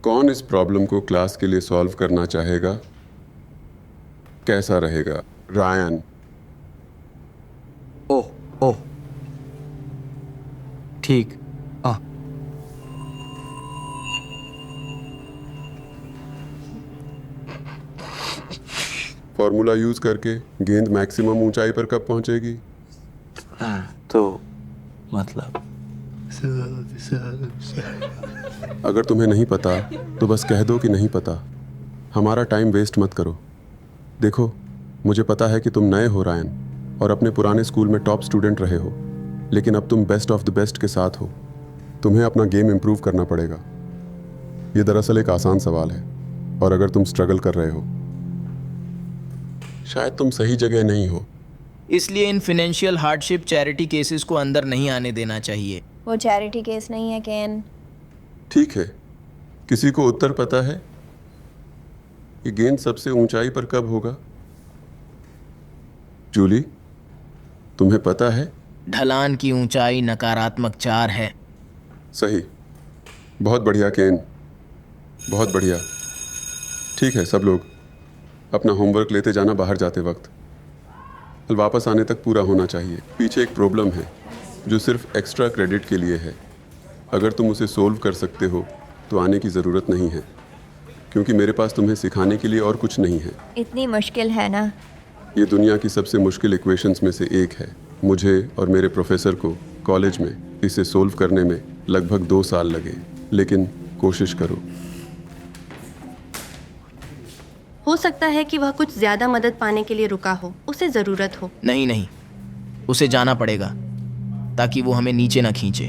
कौन इस प्रॉब्लम को क्लास के लिए सॉल्व करना चाहेगा? कैसा रहेगा? रायन। ओह ओह, ठीक। फॉर्मूला यूज करके गेंद मैक्सिमम ऊंचाई पर कब पहुंचेगी? तो मतलब अगर तुम्हें नहीं पता तो बस कह दो कि नहीं पता। हमारा टाइम वेस्ट मत करो। देखो, मुझे पता है कि तुम नए हो रायन, और अपने पुराने स्कूल में टॉप स्टूडेंट रहे हो, लेकिन अब तुम बेस्ट ऑफ द बेस्ट के साथ हो। तुम्हें अपना गेम इंप्रूव करना पड़ेगा। ये दरअसल एक आसान सवाल है, और अगर तुम स्ट्रगल कर रहे हो, शायद तुम सही जगह नहीं हो। इसलिए in financial hardship charity cases को अंदर नहीं आने देना चाहिए। वो चैरिटी केस नहीं है केन। ठीक है, किसी को उत्तर पता है? ये गेंद सबसे ऊंचाई पर कब होगा? जूली, तुम्हें पता है? ढलान की ऊंचाई नकारात्मक 4 है। सही। बहुत बढ़िया केन, बहुत बढ़िया। ठीक है, सब लोग अपना होमवर्क लेते जाना बाहर जाते वक्त। कल वापस आने तक पूरा होना चाहिए। पीछे एक प्रॉब्लम है जो सिर्फ एक्स्ट्रा क्रेडिट के लिए है। अगर तुम उसे सोल्व कर सकते हो तो आने की ज़रूरत नहीं है, क्योंकि मेरे पास तुम्हें सिखाने के लिए और कुछ नहीं है। इतनी मुश्किल है ना? ये दुनिया की सबसे मुश्किल इक्वेशंस में से एक है। मुझे और मेरे प्रोफेसर को कॉलेज में इसे सोल्व करने में लगभग 2 साल लगे, लेकिन कोशिश करो। हो सकता है कि वह कुछ ज्यादा मदद पाने के लिए रुका हो, उसे जरूरत हो। नहीं नहीं, उसे जाना पड़ेगा ताकि वो हमें नीचे ना खींचे।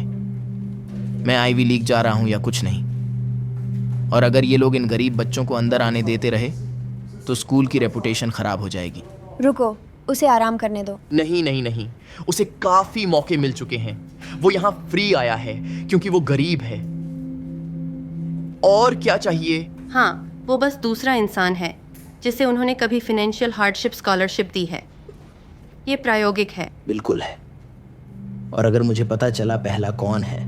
मैं आईवी लीग जा रहा हूं या कुछ नहीं। और अगर ये लोग इन गरीब बच्चों को अंदर आने देते रहे तो स्कूल की रेपुटेशन खराब हो जाएगी। रुको, उसे आराम करने दो। नहीं नहीं नहीं, उसे काफी मौके मिल चुके हैं। वो यहाँ फ्री आया है क्योंकि वो गरीब है। और क्या चाहिए? हाँ, वो बस दूसरा इंसान है जिसे उन्होंने कभी फाइनेंशियल हार्डशिप स्कॉलरशिप दी है। ये प्रायोगिक है। बिल्कुल है। और अगर मुझे पता चला पहला कौन है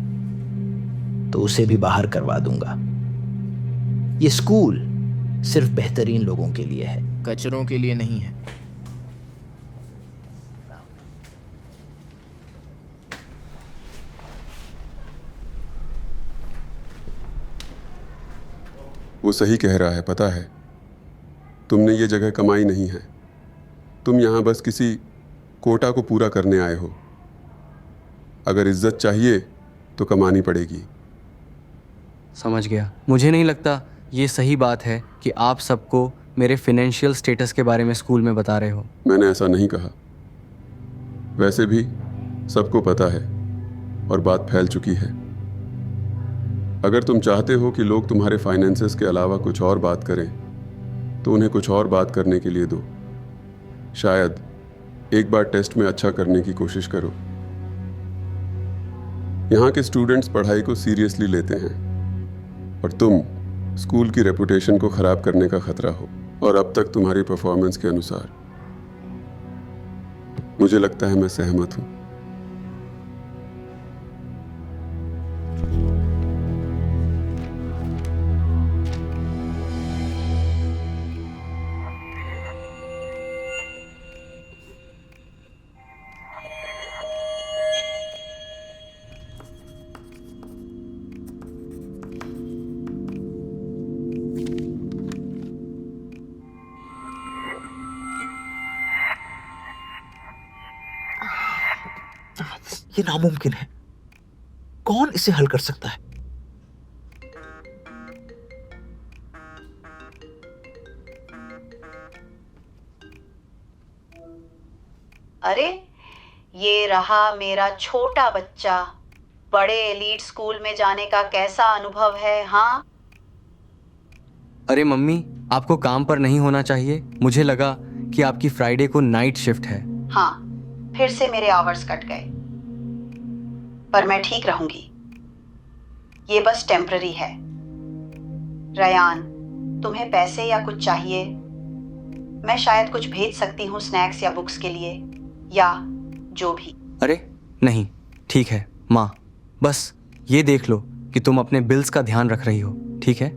तो उसे भी बाहर करवा दूंगा। ये स्कूल सिर्फ बेहतरीन लोगों के लिए है, कचरों के लिए नहीं है। वो सही कह रहा है, पता है। तुमने ये जगह कमाई नहीं है। तुम यहाँ बस किसी कोटा को पूरा करने आए हो। अगर इज्जत चाहिए तो कमानी पड़ेगी। समझ गया। मुझे नहीं लगता ये सही बात है कि आप सबको मेरे फाइनेंशियल स्टेटस के बारे में स्कूल में बता रहे हो। मैंने ऐसा नहीं कहा। वैसे भी सबको पता है और बात फैल चुकी है। अगर तुम चाहते हो कि लोग तुम्हारे फाइनेंसेस के अलावा कुछ और बात करें तो उन्हें कुछ और बात करने के लिए दो। शायद एक बार टेस्ट में अच्छा करने की कोशिश करो। यहाँ के स्टूडेंट्स पढ़ाई को सीरियसली लेते हैं और तुम स्कूल की रेपुटेशन को खराब करने का खतरा हो। और अब तक तुम्हारी परफॉर्मेंस के अनुसार मुझे लगता है मैं सहमत हूँ। ये नामुमकिन है। कौन इसे हल कर सकता है? अरे, ये रहा मेरा छोटा बच्चा। बड़े एलीट स्कूल में जाने का कैसा अनुभव है? हाँ, अरे मम्मी, आपको काम पर नहीं होना चाहिए। मुझे लगा कि आपकी फ्राइडे को नाइट शिफ्ट है। हाँ, फिर से मेरे आवर्स कट गए, पर मैं ठीक रहूंगी। ये बस टेम्पररी है। रयान, तुम्हें पैसे या कुछ चाहिए? मैं शायद कुछ भेज सकती हूँ स्नैक्स या बुक्स के लिए, या जो भी। अरे नहीं, ठीक है माँ। बस ये देख लो कि तुम अपने बिल्स का ध्यान रख रही हो, ठीक है?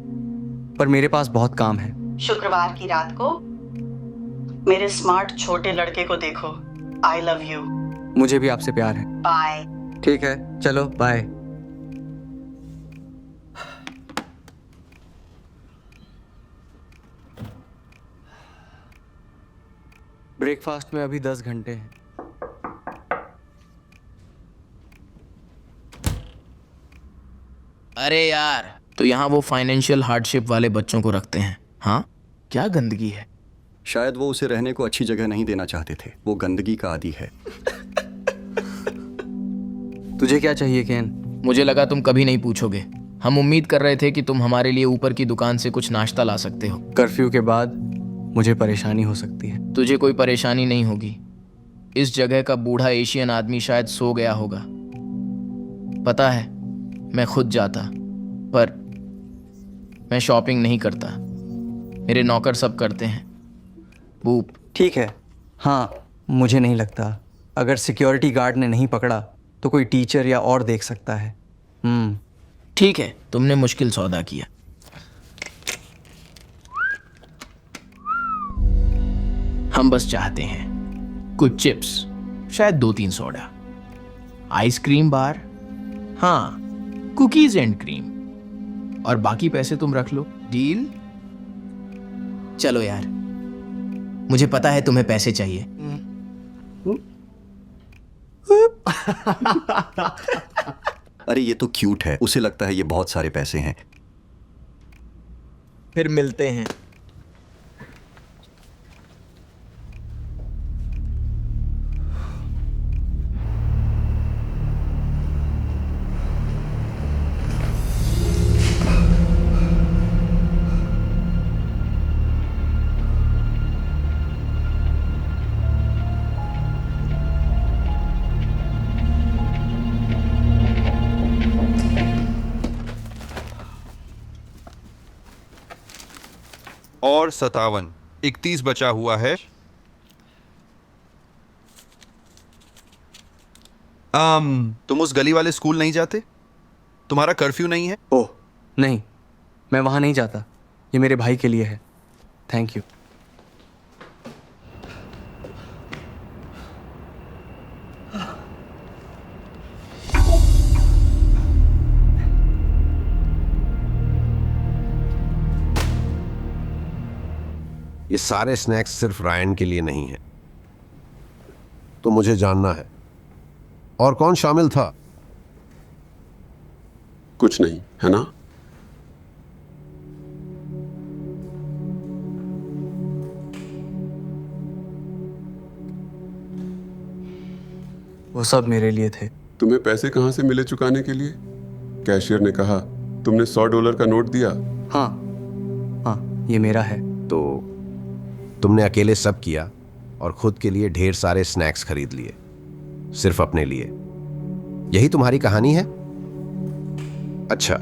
पर मेरे पास बहुत काम है। शुक्रवार की रात को मेरे स्मार्ट छोटे लड़के को देखो। I love you. मुझे भी आपसे प्यार है। बाय। ठीक है, चलो बाय। ब्रेकफास्ट में अभी 10 घंटे हैं। अरे यार, तो यहाँ वो फाइनेंशियल हार्डशिप वाले बच्चों को रखते हैं। हाँ, क्या गंदगी है। शायद वो उसे रहने को अच्छी जगह नहीं देना चाहते थे। वो गंदगी का आदी है। तुझे क्या चाहिए केन? मुझे लगा तुम कभी नहीं पूछोगे। हम उम्मीद कर रहे थे कि तुम हमारे लिए ऊपर की दुकान से कुछ नाश्ता ला सकते हो। कर्फ्यू के बाद मुझे परेशानी हो सकती है। तुझे कोई परेशानी नहीं होगी। इस जगह का बूढ़ा एशियन आदमी शायद सो गया होगा। पता है, मैं खुद जाता, पर मैं शॉपिंग नहीं करता। मेरे नौकर सब करते हैं। बूप। ठीक है। हाँ, मुझे नहीं लगता अगर सिक्योरिटी गार्ड ने नहीं पकड़ा तो कोई टीचर या और देख सकता है। ठीक है, तुमने मुश्किल सौदा किया। हम बस चाहते हैं कुछ चिप्स, शायद 2-3 सोडा, आइसक्रीम बार, हाँ कुकीज एंड क्रीम, और बाकी पैसे तुम रख लो। डील? चलो यार, मुझे पता है तुम्हें पैसे चाहिए। अरे ये तो क्यूट है। उसे लगता है ये बहुत सारे पैसे हैं। फिर मिलते हैं। और 57, 31 बचा हुआ है। तुम उस गली वाले स्कूल नहीं जाते? तुम्हारा कर्फ्यू नहीं है? ओह नहीं, मैं वहाँ नहीं जाता। ये मेरे भाई के लिए है। Thank you. ये सारे स्नैक्स सिर्फ रायन के लिए नहीं है, तो मुझे जानना है और कौन शामिल था। कुछ नहीं है ना? वो सब मेरे लिए थे। तुम्हें पैसे कहाँ से मिले चुकाने के लिए? कैशियर ने कहा तुमने $100 का नोट दिया। हाँ हाँ, ये मेरा है। तो तुमने अकेले सब किया और खुद के लिए ढेर सारे स्नैक्स खरीद लिए, सिर्फ अपने लिए। यही तुम्हारी कहानी है? अच्छा,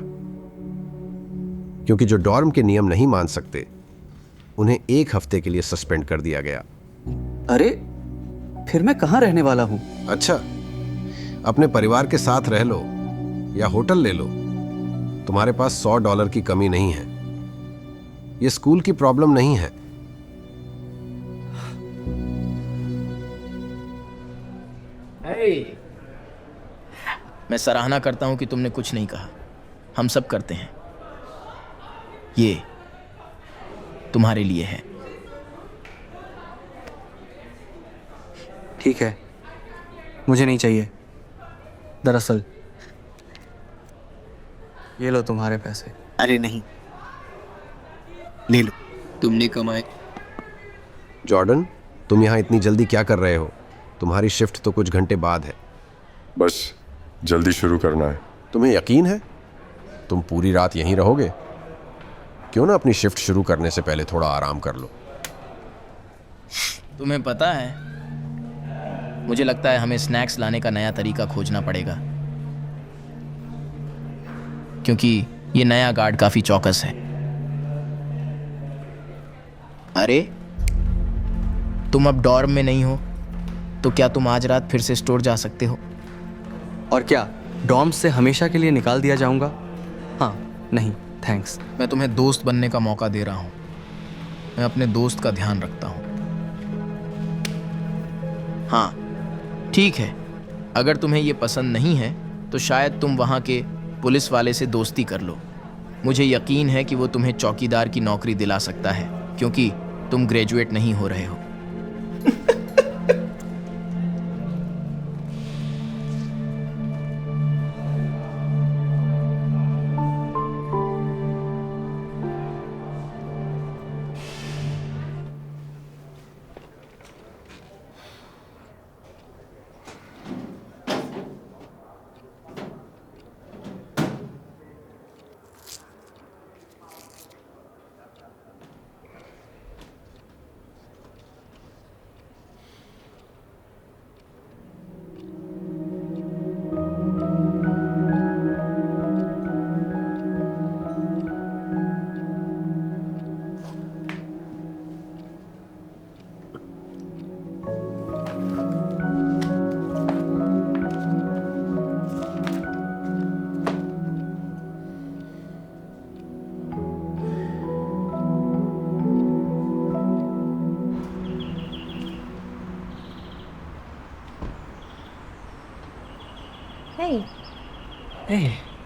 क्योंकि जो डॉर्म के नियम नहीं मान सकते उन्हें 1 हफ्ते के लिए सस्पेंड कर दिया गया। अरे फिर मैं कहाँ रहने वाला हूँ? अच्छा, अपने परिवार के साथ रह लो या होटल ले लो। तुम्हारे पास $100 की कमी नहीं है। यह स्कूल की प्रॉब्लम नहीं है। मैं सराहना करता हूं कि तुमने कुछ नहीं कहा। हम सब करते हैं। ये तुम्हारे लिए है। ठीक है, मुझे नहीं चाहिए। दरअसल ये लो तुम्हारे पैसे। अरे नहीं, ले लो। तुमने कमाए। जॉर्डन, तुम यहाँ इतनी जल्दी क्या कर रहे हो? तुम्हारी शिफ्ट तो कुछ घंटे बाद है। बस जल्दी शुरू करना है। तुम्हें यकीन है तुम पूरी रात यहीं रहोगे? क्यों ना अपनी शिफ्ट शुरू करने से पहले थोड़ा आराम कर लो। तुम्हें पता है, मुझे लगता है हमें स्नैक्स लाने का नया तरीका खोजना पड़ेगा, क्योंकि ये नया गार्ड काफी चौकस है। अरे तुम अब डॉर्म में नहीं हो, तो क्या तुम आज रात फिर से स्टोर जा सकते हो? और क्या डॉर्म से हमेशा के लिए निकाल दिया जाऊंगा? हाँ, नहीं, थैंक्स। मैं तुम्हें दोस्त बनने का मौका दे रहा हूँ। मैं अपने दोस्त का ध्यान रखता हूँ। हाँ ठीक है, अगर तुम्हें ये पसंद नहीं है तो शायद तुम वहाँ के पुलिस वाले से दोस्ती कर लो। मुझे यकीन है कि वो तुम्हें चौकीदार की नौकरी दिला सकता है, क्योंकि तुम ग्रेजुएट नहीं हो रहे हो।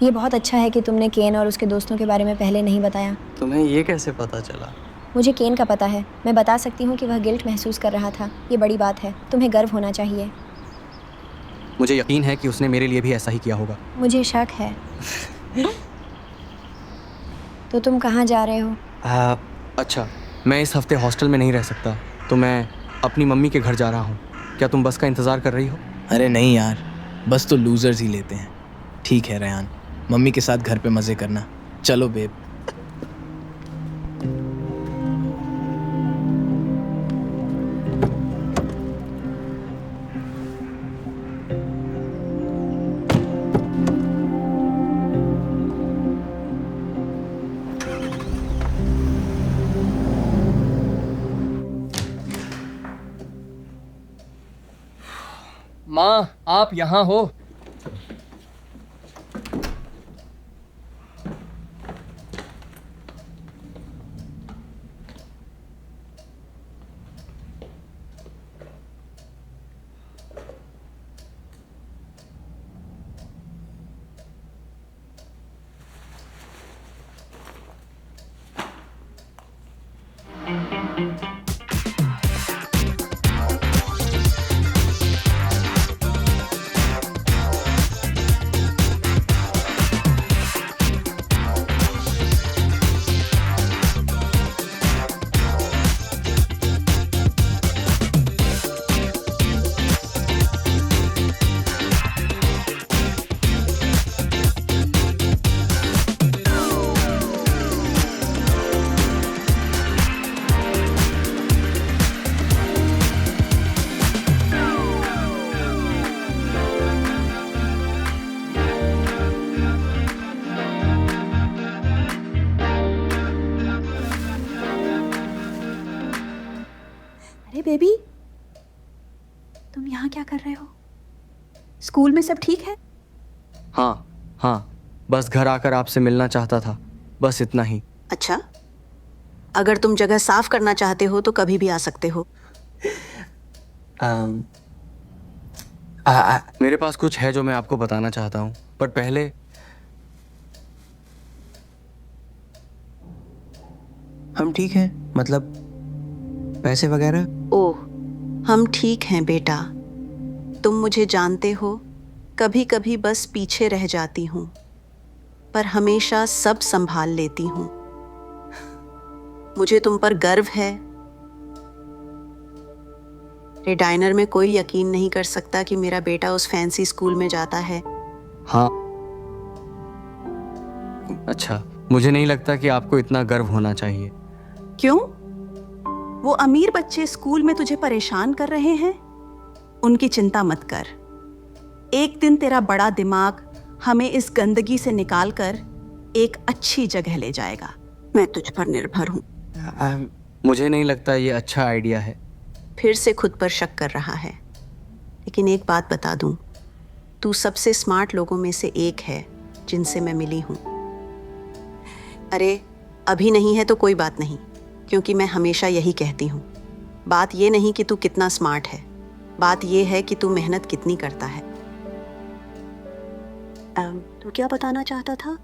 ये बहुत अच्छा है कि तुमने केन और उसके दोस्तों के बारे में पहले नहीं बताया। तुम्हें ये कैसे पता चला? मुझे केन का पता है। मैं बता सकती हूँ कि वह गिल्ट महसूस कर रहा था। ये बड़ी बात है, तुम्हें गर्व होना चाहिए। मुझे यकीन है कि उसने मेरे लिए भी ऐसा ही किया होगा। मुझे शक है। तो तुम कहाँ जा रहे हो? अच्छा, मैं इस हफ्ते हॉस्टल में नहीं रह सकता, तो मैं अपनी मम्मी के घर जा रहा हूँ। क्या तुम बस का इंतज़ार कर रही हो? अरे नहीं यार, बस तो लूजर्स ही लेते हैं। ठीक है रेहान, मम्मी के साथ घर पे मज़े करना। चलो बेब। माँ, आप यहाँ हो? अरे बेबी, तुम यहाँ क्या कर रहे हो? स्कूल में सब ठीक है? हाँ, बस घर आकर आपसे मिलना चाहता था, बस इतना ही। अच्छा, अगर तुम जगह साफ करना चाहते हो तो कभी भी आ सकते हो। मेरे पास कुछ है जो मैं आपको बताना चाहता हूँ, पर पहले हम ठीक हैं, मतलब पैसे वगैरह? ओह, हम ठीक हैं बेटा। तुम मुझे जानते हो, कभी कभी बस पीछे रह जाती हूँ, पर हमेशा सब संभाल लेती हूँ। मुझे तुम पर गर्व है। रेडाइनर में कोई यकीन नहीं कर सकता कि मेरा बेटा उस फैंसी स्कूल में जाता है। हाँ, अच्छा, मुझे नहीं लगता कि आपको इतना गर्व होना चाहिए। क्यों? वो अमीर बच्चे स्कूल में तुझे परेशान कर रहे हैं? उनकी चिंता मत कर। एक दिन तेरा बड़ा दिमाग हमें इस गंदगी से निकालकर एक अच्छी जगह ले जाएगा। मैं तुझ पर निर्भर हूँ। मुझे नहीं लगता ये अच्छा आइडिया है। फिर से खुद पर शक कर रहा है। लेकिन एक बात बता दूं, तू सबसे स्मार्ट लोगों में से एक है जिनसे मैं मिली हूं। अरे अभी नहीं है तो कोई बात नहीं, क्योंकि मैं हमेशा यही कहती हूँ, बात ये नहीं कि तू कितना स्मार्ट है, बात ये है कि तू मेहनत कितनी करता है। तू क्या बताना चाहता था?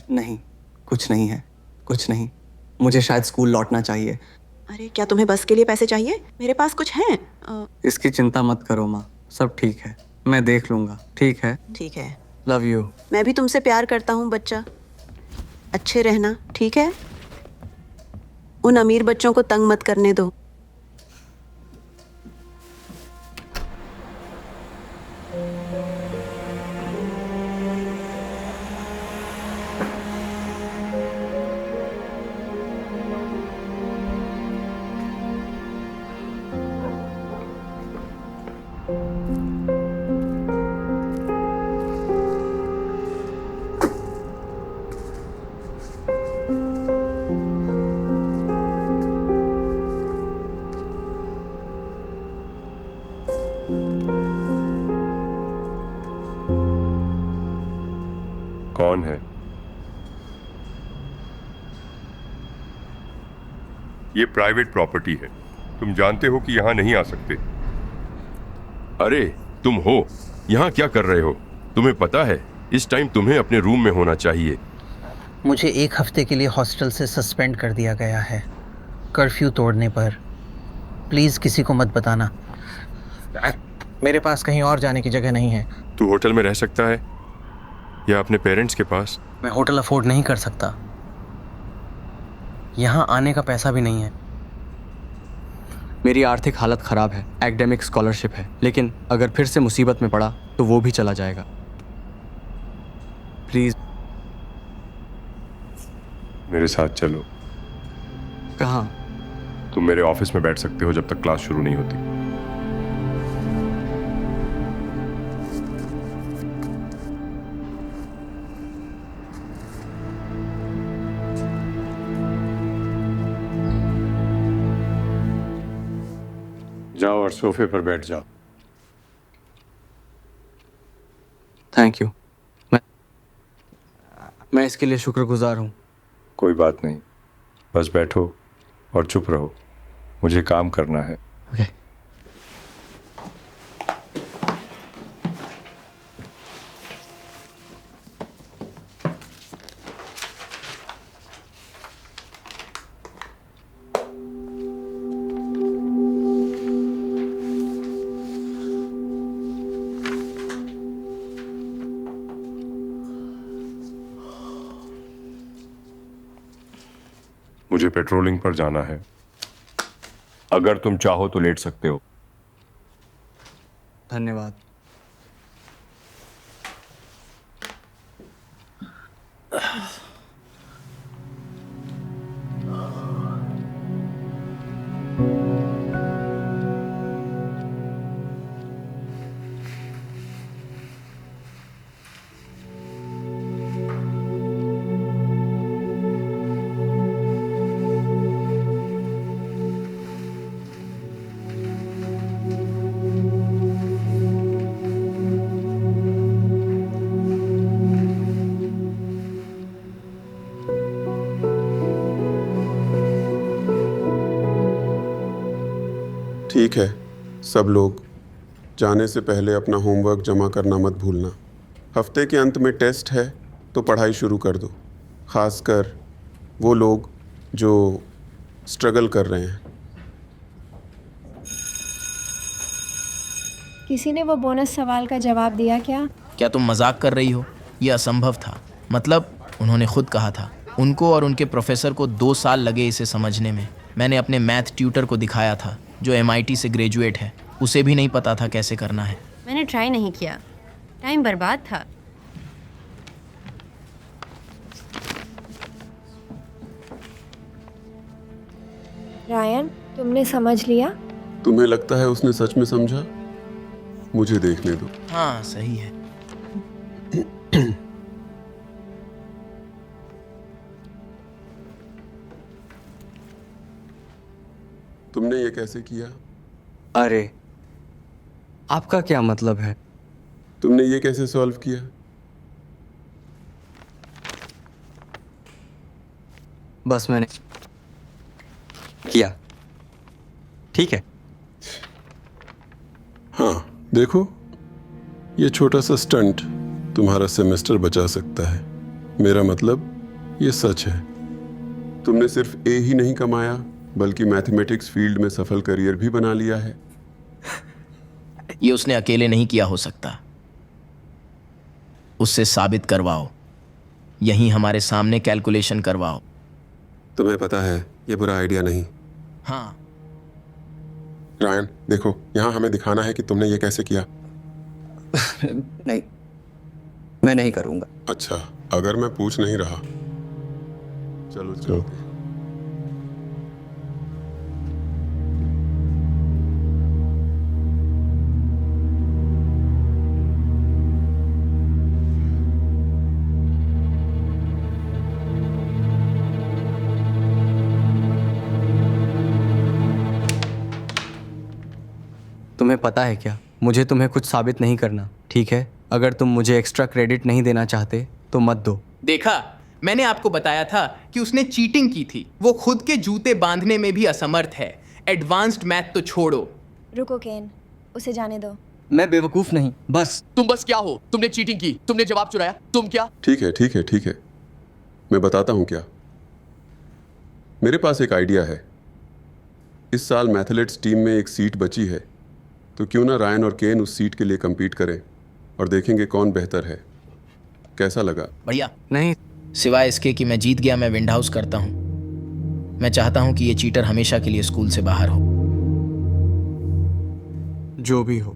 नहीं, कुछ नहीं है, कुछ नहीं। मुझे शायद स्कूल लौटना चाहिए। अरे क्या तुम्हें बस के लिए पैसे चाहिए? मेरे पास कुछ हैं। इसकी चिंता मत करो माँ, सब ठीक है, मैं देख लूँगा। ठीक है? ठीक है। Love you. मैं भी तुमसे प्यार करता हूँ बच्चा, अच्छे रहना, ठीक है? उन अमीर बच्चों को तंग मत करने दो। कौन है? ये प्राइवेट प्रॉपर्टी है, तुम जानते हो कि यहाँ नहीं आ सकते। अरे तुम हो यहाँ क्या कर रहे हो? तुम्हें पता है इस टाइम तुम्हें अपने रूम में होना चाहिए। मुझे 1 हफ्ते के लिए हॉस्टल से सस्पेंड कर दिया गया है, कर्फ्यू तोड़ने पर। प्लीज़ किसी को मत बताना। मेरे पास कहीं और जाने की जगह नहीं है। तू होटल में रह सकता है या अपने पेरेंट्स के पास? मैं होटल अफोर्ड नहीं कर सकता, यहाँ आने का पैसा भी नहीं है। मेरी आर्थिक हालत ख़राब है, एकेडमिक स्कॉलरशिप है, लेकिन अगर फिर से मुसीबत में पड़ा तो वो भी चला जाएगा। प्लीज़ मेरे साथ चलो। कहाँ? तुम मेरे ऑफिस में बैठ सकते हो जब तक क्लास शुरू नहीं होती। जाओ और सोफे पर बैठ जाओ। Thank you. मैं इसके लिए शुक्रगुजार हूँ। कोई बात नहीं, बस बैठो और चुप रहो, मुझे काम करना है। Okay. मुझे पेट्रोलिंग पर जाना है, अगर तुम चाहो तो लेट सकते हो। धन्यवाद। ठीक है, सब लोग जाने से पहले अपना होमवर्क जमा करना मत भूलना। हफ्ते के अंत में टेस्ट है तो पढ़ाई शुरू कर दो, खासकर वो लोग जो स्ट्रगल कर रहे हैं। किसी ने वो बोनस सवाल का जवाब दिया क्या? क्या तुम मजाक कर रही हो? यह असंभव था। मतलब उन्होंने खुद कहा था। उनको और उनके प्रोफेसर को 2 साल लगे इसे समझने में। मैंने अपने मैथ ट्यूटर को दिखाया था जो MIT से ग्रेजुएट है, उसे भी नहीं पता था कैसे करना है। मैंने ट्राई नहीं किया, टाइम बर्बाद था। रायन, तुमने समझ लिया? तुम्हें लगता है उसने सच में समझा? मुझे देखने दो। हाँ सही है। तुमने ये कैसे किया? अरे आपका क्या मतलब है? तुमने ये कैसे सॉल्व किया? बस मैंने किया। ठीक है। हाँ देखो, ये छोटा सा स्टंट तुम्हारा सेमेस्टर बचा सकता है। मेरा मतलब ये सच है। तुमने सिर्फ ए ही नहीं कमाया बल्कि मैथमेटिक्स फील्ड में सफल करियर भी बना लिया है। ये उसने अकेले नहीं किया हो सकता। उससे साबित करवाओ, यहीं हमारे सामने कैलकुलेशन करवाओ। तुम्हें पता है ये बुरा आइडिया नहीं। हाँ रायन देखो, यहाँ हमें दिखाना है कि तुमने ये कैसे किया। नहीं, मैं नहीं करूँगा। अच्छा, अगर मैं पूछ नहीं रहा, चलो चलो। तुम्हें पता है क्या, मुझे तुम्हें कुछ साबित नहीं करना, ठीक है? अगर तुम मुझे एक्स्ट्रा क्रेडिट नहीं देना चाहते तो मत दो। देखा, मैंने आपको बताया था कि उसने चीटिंग की थी। वो खुद के जूते बांधने में भी असमर्थ है। एडवांस्ड मैथ तो छोड़ो। रुको केन, उसे जाने दो। मैं बेवकूफ नहीं, बस। तुम बस क्या हो? तुमने चीटिंग की, तुमने जवाब चुराया, तुम क्या? ठीक है ठीक है ठीक है, मैं बताता हूँ क्या। मेरे पास एक आइडिया है। इस साल मैथलेट्स टीम में एक सीट बची है, तो क्यों ना रायन और केन उस सीट के लिए compete करें और देखेंगे कौन बेहतर है। कैसा लगा? बढ़िया। नहीं, सिवाय इसके कि मैं जीत गया, मैं विंड हाउस करता हूँ। मैं चाहता हूँ कि ये चीटर हमेशा के लिए स्कूल से बाहर हो। जो भी हो।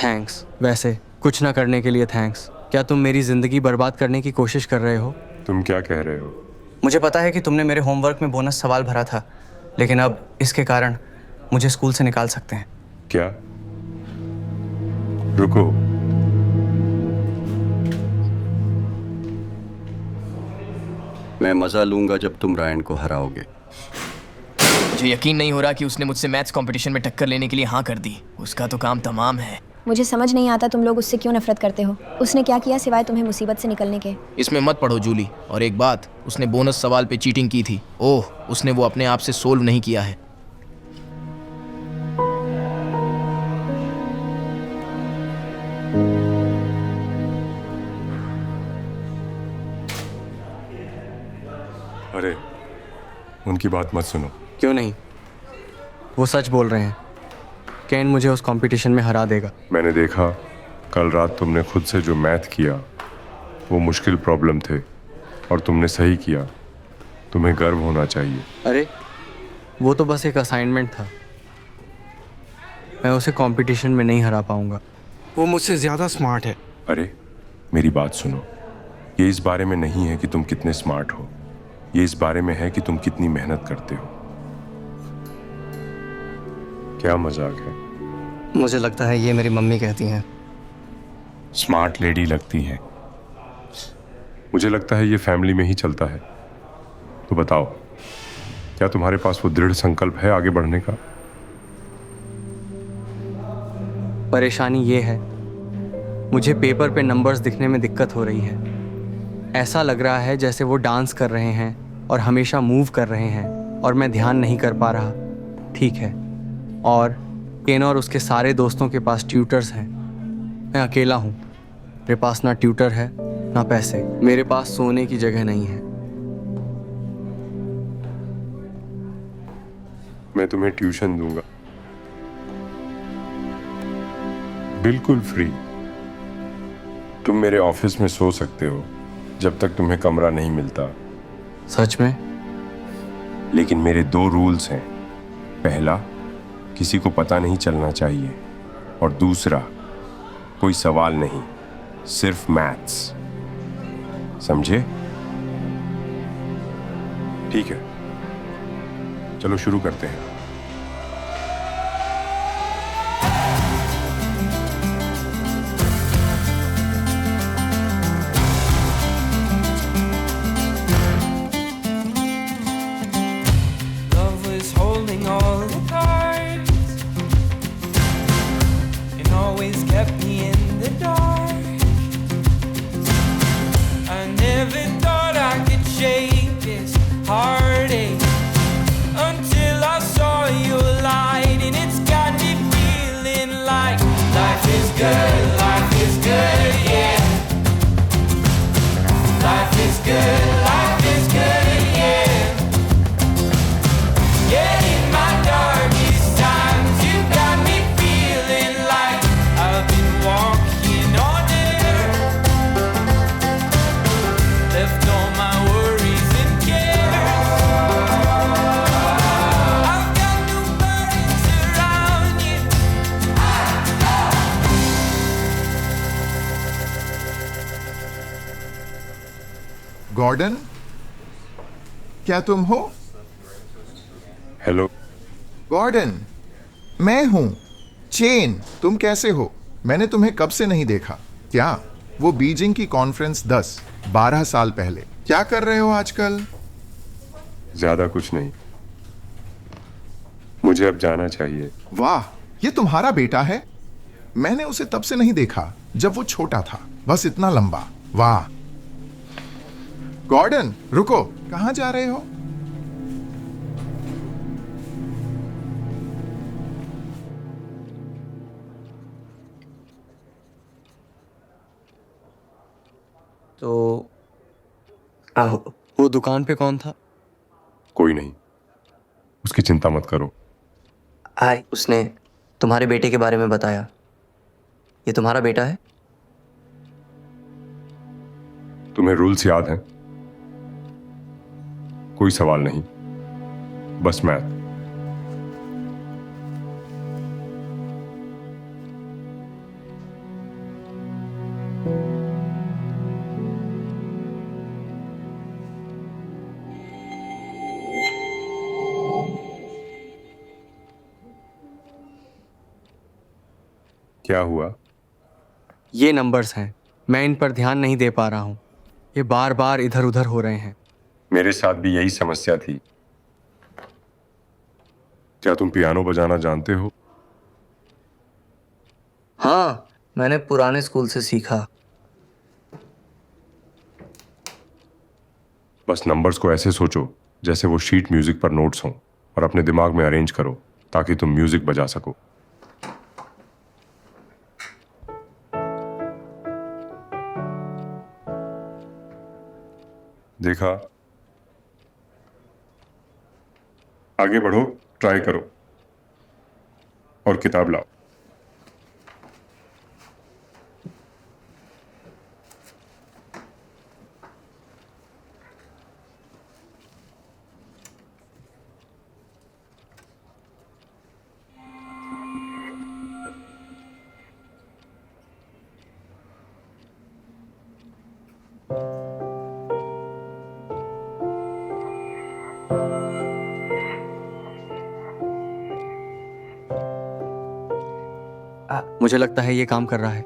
थैंक्स। वैसे कुछ ना करने के लिए थैंक्स। क्या तुम मेरी जिंदगी बर्बाद करने की कोशिश कर रहे हो? तुम क्या कह रहे हो? मुझे पता है कि तुमने मेरे होमवर्क में बोनस सवाल भरा था, लेकिन अब इसके कारण मुझे स्कूल से निकाल सकते हैं। क्या? रुको, मैं मजा लूंगा जब तुम रायन को हराओगे। मुझे यकीन नहीं हो रहा कि उसने मुझसे मैथ्स कंपटीशन में टक्कर लेने के लिए हाँ कर दी। उसका तो काम तमाम है। मुझे समझ नहीं आता तुम लोग उससे क्यों नफरत करते हो। उसने क्या किया सिवाय तुम्हें मुसीबत से निकलने के? इसमें मत पढ़ो जूली। और एक बात, उसने बोनस सवाल पे चीटिंग की थी। ओह, उसने वो अपने आप से सोल्व नहीं किया है। अरे उनकी बात मत सुनो। क्यों नहीं? वो सच बोल रहे हैं। केन मुझे उस कंपटीशन में हरा देगा। मैंने देखा कल रात तुमने खुद से जो मैथ किया वो मुश्किल प्रॉब्लम थे और तुमने सही किया। तुम्हें गर्व होना चाहिए। अरे वो तो बस एक असाइनमेंट था। मैं उसे कंपटीशन में नहीं हरा पाऊंगा। वो मुझसे ज़्यादा स्मार्ट है। अरे मेरी बात सुनो, ये इस बारे में नहीं है कि तुम कितने स्मार्ट हो, ये इस बारे में है कि तुम कितनी मेहनत करते हो। क्या मजाक है? मुझे लगता है ये मेरी मम्मी कहती हैं। स्मार्ट लेडी लगती हैं। मुझे लगता है ये फैमिली में ही चलता है। तो बताओ, क्या तुम्हारे पास वो दृढ़ संकल्प है आगे बढ़ने का? परेशानी ये है, मुझे पेपर पे नंबर्स दिखने में दिक्कत हो रही है। ऐसा लग रहा है जैसे वो डांस कर रहे हैं और हमेशा मूव कर रहे हैं और मैं ध्यान नहीं कर पा रहा। ठीक है, और केन और उसके सारे दोस्तों के पास ट्यूटर्स हैं। मैं अकेला हूँ। मेरे पास ना ट्यूटर है ना पैसे। मेरे पास सोने की जगह नहीं है। मैं तुम्हें ट्यूशन दूंगा, बिल्कुल फ्री। तुम मेरे ऑफिस में सो सकते हो जब तक तुम्हें कमरा नहीं मिलता। सच में? लेकिन मेरे 2 रूल्स हैं। पहला, किसी को पता नहीं चलना चाहिए, और दूसरा, कोई सवाल नहीं, सिर्फ मैथ्स। समझे? ठीक है, चलो शुरू करते हैं। Love was holding all the cards and always kept me in good, life is good, yeah. Life is good, yeah. Yeah, in my darkest times, you got me feeling like I've been walking on air. Left all my worries and cares. I've got no burdens around you. Gordon, क्या तुम हो? Hello Gordon, मैं हूं chain. तुम कैसे हो? मैंने तुम्हें कब से नहीं देखा। क्या वो बीजिंग की कॉन्फ्रेंस 10-12 साल पहले? क्या कर रहे हो आजकल? ज्यादा कुछ नहीं, मुझे अब जाना चाहिए। वाह, ये तुम्हारा बेटा है? मैंने उसे तब से नहीं देखा जब वो छोटा था, बस इतना लंबा। वाह। गॉर्डन, रुको, कहां जा रहे हो? तो वो दुकान पे कौन था? कोई नहीं, उसकी चिंता मत करो। हाय, उसने तुम्हारे बेटे के बारे में बताया। ये तुम्हारा बेटा है? तुम्हें रूल्स याद हैं? कोई सवाल नहीं, बस मैथ। क्या हुआ? ये नंबर्स हैं, मैं इन पर ध्यान नहीं दे पा रहा हूँ। ये बार बार इधर उधर हो रहे हैं। मेरे साथ भी यही समस्या थी। क्या तुम पियानो बजाना जानते हो? हाँ, मैंने पुराने स्कूल से सीखा। बस नंबर्स को ऐसे सोचो जैसे वो शीट म्यूजिक पर नोट्स हों और अपने दिमाग में अरेंज करो ताकि तुम म्यूजिक बजा सको। देखा? आगे बढ़ो, ट्राई करो और किताब लाओ। मुझे लगता है ये काम कर रहा है।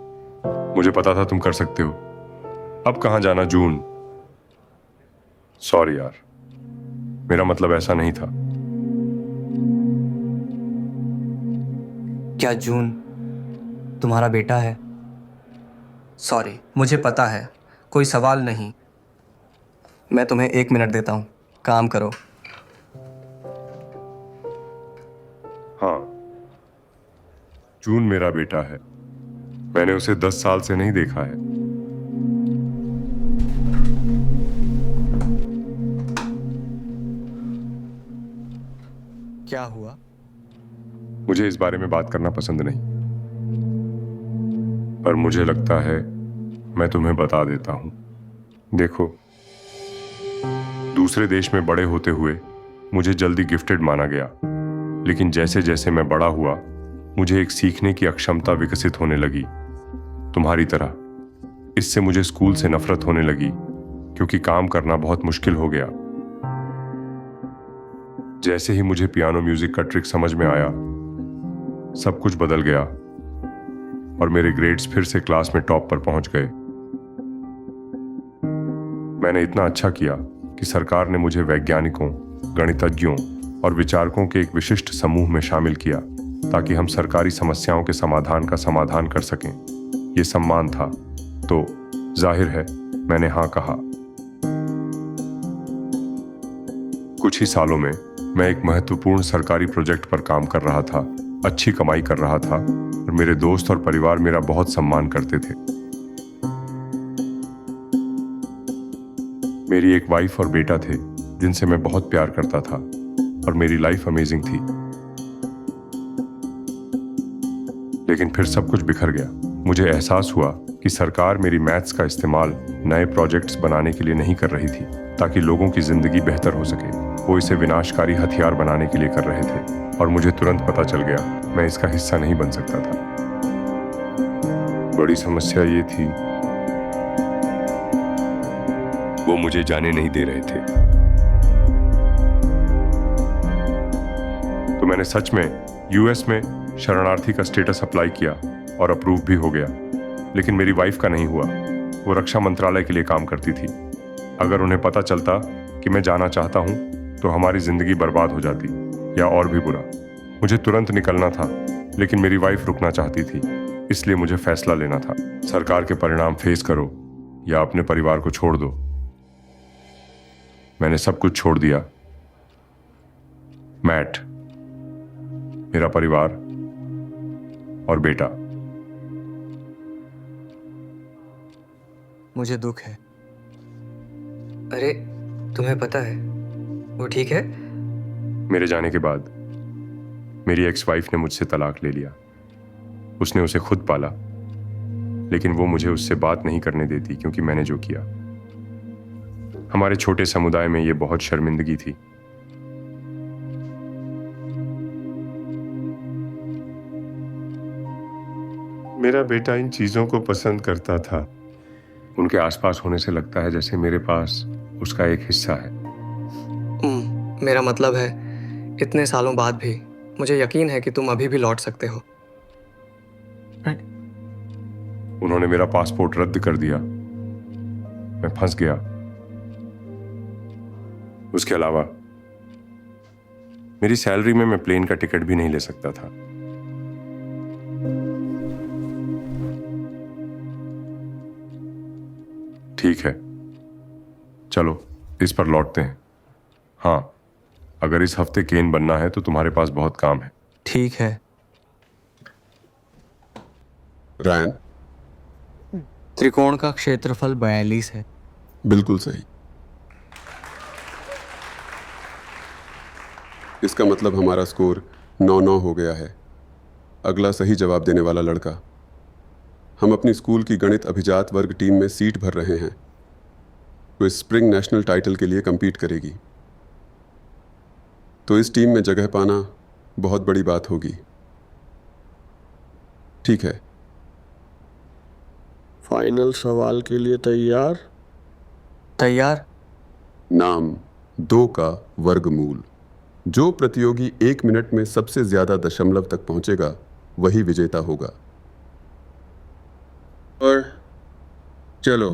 मुझे पता था तुम कर सकते हो। अब कहां जाना जून? सॉरी यार, मेरा मतलब ऐसा नहीं था। क्या जून तुम्हारा बेटा है? सॉरी, मुझे पता है, कोई सवाल नहीं। मैं तुम्हें 1 मिनट देता हूँ, काम करो। हाँ, जून मेरा बेटा है। मैंने उसे 10 साल से नहीं देखा है। क्या हुआ? मुझे इस बारे में बात करना पसंद नहीं, पर मुझे लगता है मैं तुम्हें बता देता हूं। देखो, दूसरे देश में बड़े होते हुए मुझे जल्दी गिफ्टेड माना गया, लेकिन जैसे जैसे मैं बड़ा हुआ मुझे एक सीखने की अक्षमता विकसित होने लगी, तुम्हारी तरह। इससे मुझे स्कूल से नफरत होने लगी क्योंकि काम करना बहुत मुश्किल हो गया। जैसे ही मुझे पियानो म्यूजिक का ट्रिक समझ में आया, सब कुछ बदल गया और मेरे ग्रेड्स फिर से क्लास में टॉप पर पहुंच गए। मैंने इतना अच्छा किया कि सरकार ने मुझे वैज्ञानिकों, गणितज्ञों और विचारकों के एक विशिष्ट समूह में शामिल किया ताकि हम सरकारी समस्याओं के समाधान का समाधान कर सकें। ये सम्मान था, तो जाहिर है मैंने हाँ कहा। कुछ ही सालों में मैं एक महत्वपूर्ण सरकारी प्रोजेक्ट पर काम कर रहा था, अच्छी कमाई कर रहा था और मेरे दोस्त और परिवार मेरा बहुत सम्मान करते थे। मेरी एक वाइफ और बेटा थे जिनसे मैं बहुत प्यार करता था और मेरी लाइफ अमेजिंग थी। लेकिन फिर सब कुछ बिखर गया। मुझे एहसास हुआ कि सरकार मेरी मैथ्स का इस्तेमाल नए प्रोजेक्ट्स बनाने के लिए नहीं कर रही थी ताकि लोगों की जिंदगी बेहतर हो सके। वो इसे विनाशकारी हथियार बनाने के लिए कर रहे थे और मुझे तुरंत पता चल गया मैं इसका हिस्सा नहीं बन सकता था। बड़ी समस्या ये थी, वो मुझे जाने नहीं दे रहे थे। तो मैंने सच में यूएस में शरणार्थी का स्टेटस अप्लाई किया और अप्रूव भी हो गया। लेकिन मेरी वाइफ का नहीं हुआ। वो रक्षा मंत्रालय के लिए काम करती थी। अगर उन्हें पता चलता कि मैं जाना चाहता हूं तो हमारी जिंदगी बर्बाद हो जाती या और भी बुरा। मुझे तुरंत निकलना था, लेकिन मेरी वाइफ रुकना चाहती थी। इसलिए मुझे फैसला लेना था, सरकार के परिणाम फेस करो या अपने परिवार को छोड़ दो। मैंने सब कुछ छोड़ दिया। मैट, मेरा परिवार और बेटा। मुझे दुख है। अरे तुम्हें पता है वो ठीक है? मेरे जाने के बाद मेरी एक्स वाइफ ने मुझसे तलाक ले लिया। उसने उसे खुद पाला, लेकिन वो मुझे उससे बात नहीं करने देती क्योंकि मैंने जो किया। हमारे छोटे समुदाय में ये बहुत शर्मिंदगी थी। मेरा बेटा इन चीजों को पसंद करता था। उनके आसपास होने से लगता है जैसे मेरे पास उसका एक हिस्सा है। मेरा मतलब है इतने सालों बाद भी मुझे यकीन है कि तुम अभी भी लौट सकते हो। उन्होंने मेरा पासपोर्ट रद्द कर दिया। मैं फंस गया। उसके अलावा मेरी सैलरी में मैं प्लेन का टिकट भी नहीं ले सकता था। ठीक है, चलो इस पर लौटते हैं। हाँ, अगर इस हफ्ते केन बनना है तो तुम्हारे पास बहुत काम है। ठीक है। रायन, त्रिकोण का क्षेत्रफल 42 है। बिल्कुल सही। इसका मतलब हमारा स्कोर 9-9 हो गया है। अगला सही जवाब देने वाला लड़का। हम अपनी स्कूल की गणित अभिजात वर्ग टीम में सीट भर रहे हैं। वो स्प्रिंग नेशनल टाइटल के लिए compete करेगी। तो इस टीम में जगह पाना बहुत बड़ी बात होगी। ठीक है। फाइनल सवाल के लिए तैयार? तैयार। नाम 2 का वर्गमूल। जो प्रतियोगी 1 मिनट में सबसे ज्यादा दशमलव तक पहुंचेगा वही विजेता होगा। और चलो।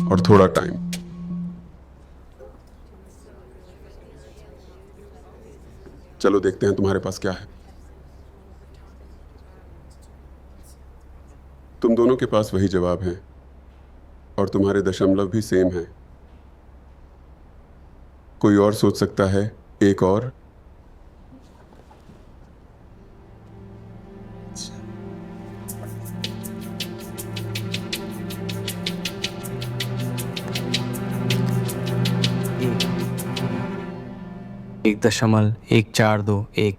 और थोड़ा टाइम। चलो देखते हैं तुम्हारे पास क्या है। तुम दोनों के पास वही जवाब है और तुम्हारे दशमलव भी सेम हैं। कोई और सोच सकता है? एक और? एक 1.142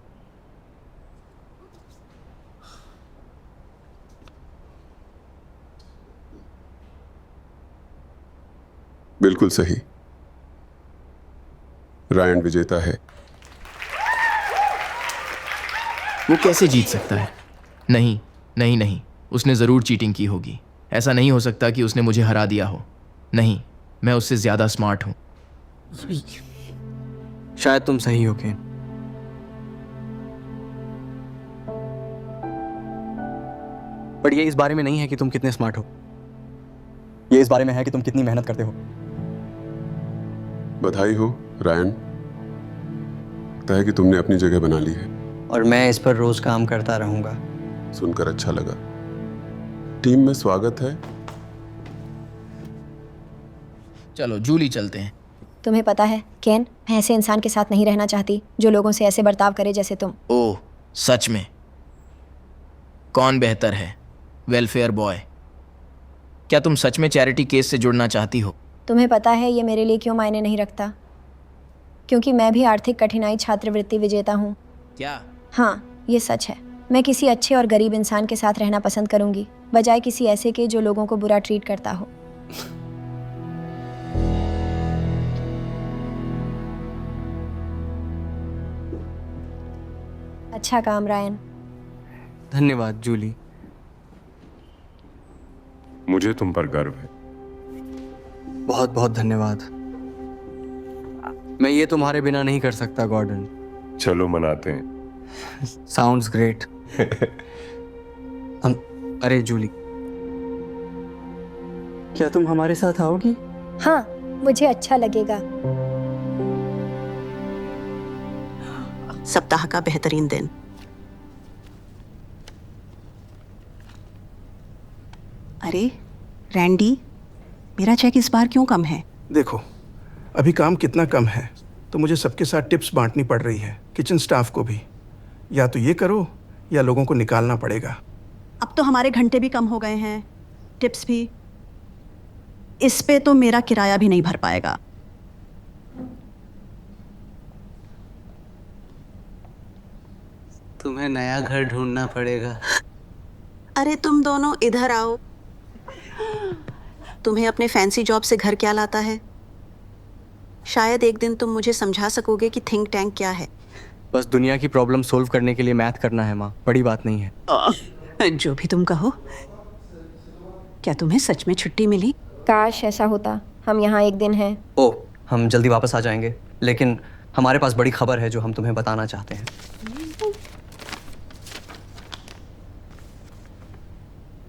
बिल्कुल सही। रायन विजेता है। वो कैसे जीत सकता है? नहीं नहीं नहीं, उसने ज़रूर चीटिंग की होगी। ऐसा नहीं हो सकता कि उसने मुझे हरा दिया हो। नहीं, मैं उससे ज़्यादा स्मार्ट हूँ। शायद तुम सही हो केन। पर ये इस बारे में नहीं है कि तुम कितने स्मार्ट हो, ये इस बारे में है कि तुम कितनी मेहनत करते हो। बधाई हो रायन, लगता है कि तुमने अपनी जगह बना ली है। और मैं इस पर रोज काम करता रहूंगा। सुनकर अच्छा लगा। टीम में स्वागत है। चलो जूली चलते हैं। तुम्हें पता है केन, मैं ऐसे इंसान के साथ नहीं रहना चाहती जो लोगों से ऐसे बर्ताव करे जैसे तुम। ओह, सच में? कौन बेहतर है, वेलफेयर बॉय? क्या तुम सच में चैरिटी केस से जुड़ना चाहती हो? तुम्हें पता है ये मेरे लिए क्यों मायने नहीं रखता? क्योंकि मैं भी आर्थिक कठिनाई छात्रवृत्ति विजेता हूँ। क्या? हाँ, ये सच है। मैं किसी अच्छे और गरीब इंसान के साथ रहना पसंद करूंगी, बजाय किसी ऐसे के जो लोगों को बुरा ट्रीट करता हो। अच्छा काम रायन। धन्यवाद जूली। मुझे तुम पर गर्व है। बहुत बहुत धन्यवाद। मैं ये तुम्हारे बिना नहीं कर सकता गॉर्डन। चलो मनाते हैं। Sounds great. अरे जूली, क्या तुम हमारे साथ आओगी? हाँ, मुझे अच्छा लगेगा। सप्ताह का बेहतरीन दिन। अरे रैंडी, मेरा चेक इस बार क्यों कम है? देखो, अभी काम कितना कम है तो मुझे सबके साथ टिप्स बांटनी पड़ रही है, किचन स्टाफ को भी। या तो ये करो या लोगों को निकालना पड़ेगा। अब तो हमारे घंटे भी कम हो गए हैं, टिप्स भी। इस पे तो मेरा किराया भी नहीं भर पाएगा। तुम्हें नया घर ढूंढना पड़ेगा। अरे तुम दोनों इधर आओ। तुम्हें अपने फैंसी जॉब से घर क्या लाता है? शायद एक दिन तुम मुझे समझा सकोगे कि थिंक टैंक क्या है। बस दुनिया की प्रॉब्लम सोल्व करने के लिए मैथ करना है माँ, बड़ी बात नहीं है। जो भी तुम कहो। क्या तुम्हें सच में छुट्टी मिली? काश ऐसा होता। हम यहाँ एक दिन हैं। ओह, हम जल्दी वापस आ जाएंगे, लेकिन हमारे पास बड़ी खबर है जो हम तुम्हें बताना चाहते हैं।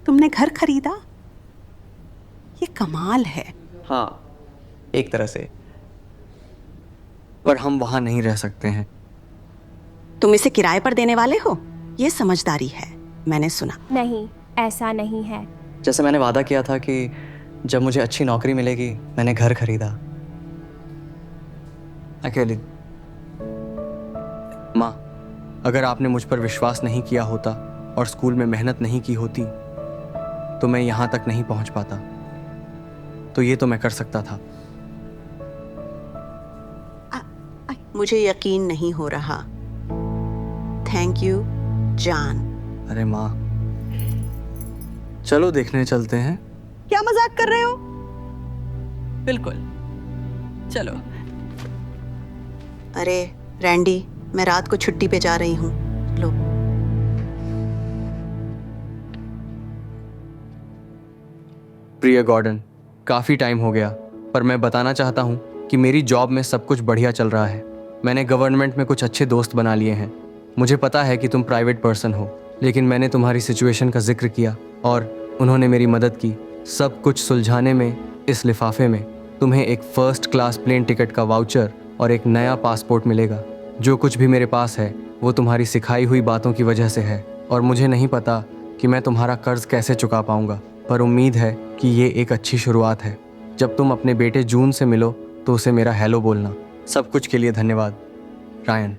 तुमने घर खरीदा? ये कमाल है। हाँ, एक तरह से। पर हम वहां नहीं रह सकते हैं। तुम इसे किराए पर देने वाले हो? ये समझदारी है, मैंने सुना। नहीं, ऐसा नहीं है। जैसे मैंने वादा किया था कि जब मुझे अच्छी नौकरी मिलेगी, मैंने घर खरीदा। अकेले। माँ, अगर आपने मुझ पर विश्वास नहीं किया होता और स्कूल में मेहनत नहीं की होती तो मैं यहाँ तक नहीं पहुँच पाता। तो ये तो मैं कर सकता था। मुझे यकीन नहीं हो रहा। थैंक यू जान। अरे माँ, चलो देखने चलते हैं। क्या मजाक कर रहे हो? बिल्कुल, चलो। अरे रैंडी, मैं रात को छुट्टी पे जा रही हूँ। लो। प्रिय गॉर्डन, काफ़ी टाइम हो गया, पर मैं बताना चाहता हूँ कि मेरी जॉब में सब कुछ बढ़िया चल रहा है। मैंने गवर्नमेंट में कुछ अच्छे दोस्त बना लिए हैं। मुझे पता है कि तुम प्राइवेट पर्सन हो, लेकिन मैंने तुम्हारी सिचुएशन का जिक्र किया और उन्होंने मेरी मदद की। सब कुछ सुलझाने में इस लिफाफे में तुम्हें एक फर्स्ट क्लास प्लेन टिकट का वाउचर और एक नया पासपोर्ट मिलेगा। जो कुछ भी मेरे पास है वो तुम्हारी सिखाई हुई बातों की वजह से है, और मुझे नहीं पता कि मैं तुम्हारा कर्ज कैसे चुका पाऊंगा, पर उम्मीद है कि ये एक अच्छी शुरुआत है। जब तुम अपने बेटे जून से मिलो तो उसे मेरा हेलो बोलना। सब कुछ के लिए धन्यवाद, रायन।